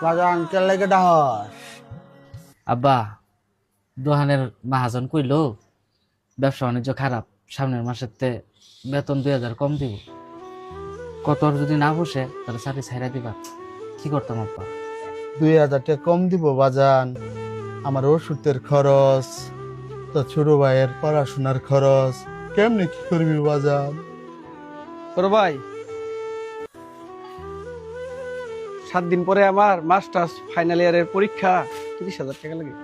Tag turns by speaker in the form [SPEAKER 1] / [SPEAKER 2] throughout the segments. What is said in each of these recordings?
[SPEAKER 1] বাজান কেন লাগে ডাহস?
[SPEAKER 2] আব্বা, দোহানের মাহাজন কইল ব্যবসা বাণিজ্য খারাপ, সামনের মাসেতে বেতন 2000 কম দিব। কত যদি না বসে তাহলে চাকরি ছাইরা দিবা। কি করতাম আব্বা?
[SPEAKER 1] 2000 টাকা কম দিব বাজান। আমার ওষুধের খরচ, তো ছোট ভাইয়ের পড়াশোনার খরচ, কেমনে কি করবি বাজান?
[SPEAKER 3] বড় ভাই, 7 দিন পরে আমার মাস্টার্স ফাইনাল ইয়ারের পরীক্ষা, 30,000 টাকা লাগে।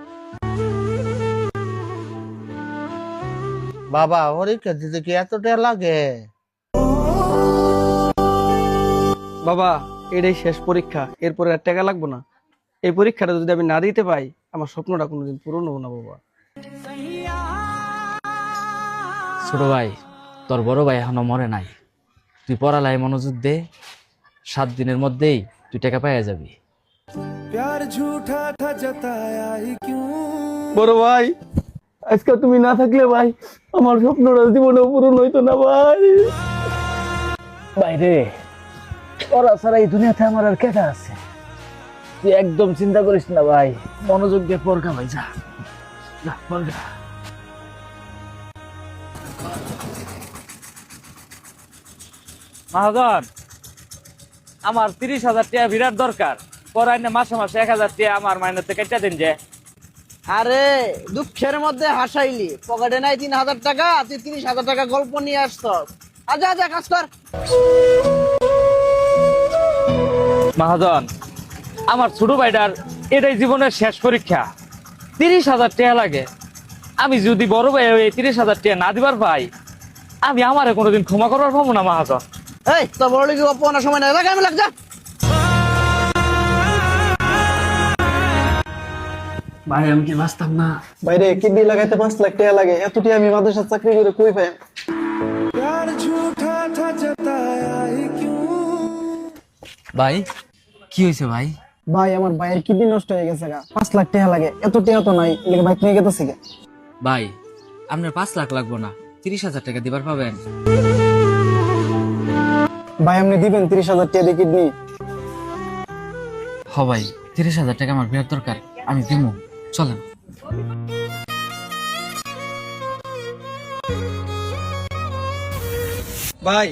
[SPEAKER 1] বাবা পরীক্ষা দিতে কি এত টাকা লাগে?
[SPEAKER 3] বাবা, এটাই শেষ পরীক্ষা, এরপরে আর টাকা লাগবো না। এই পরীক্ষাটা যদি আমি না দিতে পাই, আমার স্বপ্নটা কোনোদিন পূরণ হবো না বাবা।
[SPEAKER 2] ছোট ভাই, তোর বড় ভাই এখনো মরে নাই। তুই পড়ালাই মনোযোগ দে, 7 দিনের মধ্যেই তুই টাকা পাইয়া যাবি।
[SPEAKER 3] বড় ভাই, আজকে তুমি না থাকলে ভাই আমার স্বপ্নটা জীবনে পূরণ হইতো না ভাই।
[SPEAKER 2] বাইরে ওরা ছাড়া এই দুনিয়াতে আমার আর কেটা আছে? তুই একদম চিন্তা করিস না ভাই, মনোযোগ দিয়ে পড়গা ভাই, যা যা পড়গা। মহাজন, আমার 30,000 টাকা বিরাট দরকার। পড়াই না মাসে মাসে 1000 টাকা আমার মাইনেতে কেটে দিন যে।
[SPEAKER 4] আরে দুঃখের মধ্যে হাসাইলি, পকেটে নাই 3,000 টাকা, তুই 30,000 টাকা গল্প নিয়ে আসছ। আচ্ছা আচ্ছা, কাজ কর।
[SPEAKER 2] মহাজন, আমার ছোট ভাইটার এটাই জীবনের শেষ পরীক্ষা, 30,000 টাকা লাগে। আমি যদি বড় ভাই এই 30,000 টাকা না দিবার পাই, আমি আমারে কোনোদিন ক্ষমা করবার পাবো না মহাজন।
[SPEAKER 4] এই তো বড় লিখি গপ্প না, সময় নাই, লাগাই আমি লাগ যা।
[SPEAKER 2] ভাই আমি কি বাঁচতাম না?
[SPEAKER 3] বাইরে কিডনি লাগাইতে 5 লাখ টাকা লাগে, এত টাকা আমি মাদ্রাসার চাকরি করে কই পাই?
[SPEAKER 2] ভাই কি হয়েছে ভাই?
[SPEAKER 3] ভাই আমার ভাইয়ের কিডনি নষ্ট হয়ে গেছে গা, 5 লাখ টাকা লাগে, এত টাকা তো নাই, এলাকা বাইক নিয়ে গেছে গা।
[SPEAKER 2] ভাই আপনার 5 লাখ লাগবো না, 30,000 টাকা দিবার পাবেন।
[SPEAKER 3] ভাই আপনি দিবেন 30,000 টাকা দিয়ে কিডনি?
[SPEAKER 2] হ ভাই, 30,000 টাকা আমার বিরাট দরকার, আমি দিমু, চলেন।
[SPEAKER 3] ভাই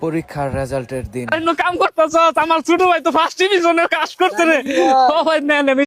[SPEAKER 2] পরীক্ষার রেজাল্টের দিন কাম করতেছ, আমার ছোট ভাই তো ফার্স্ট ডিভিশনে কাজ করতে রে। ও ভাই নেন, আমি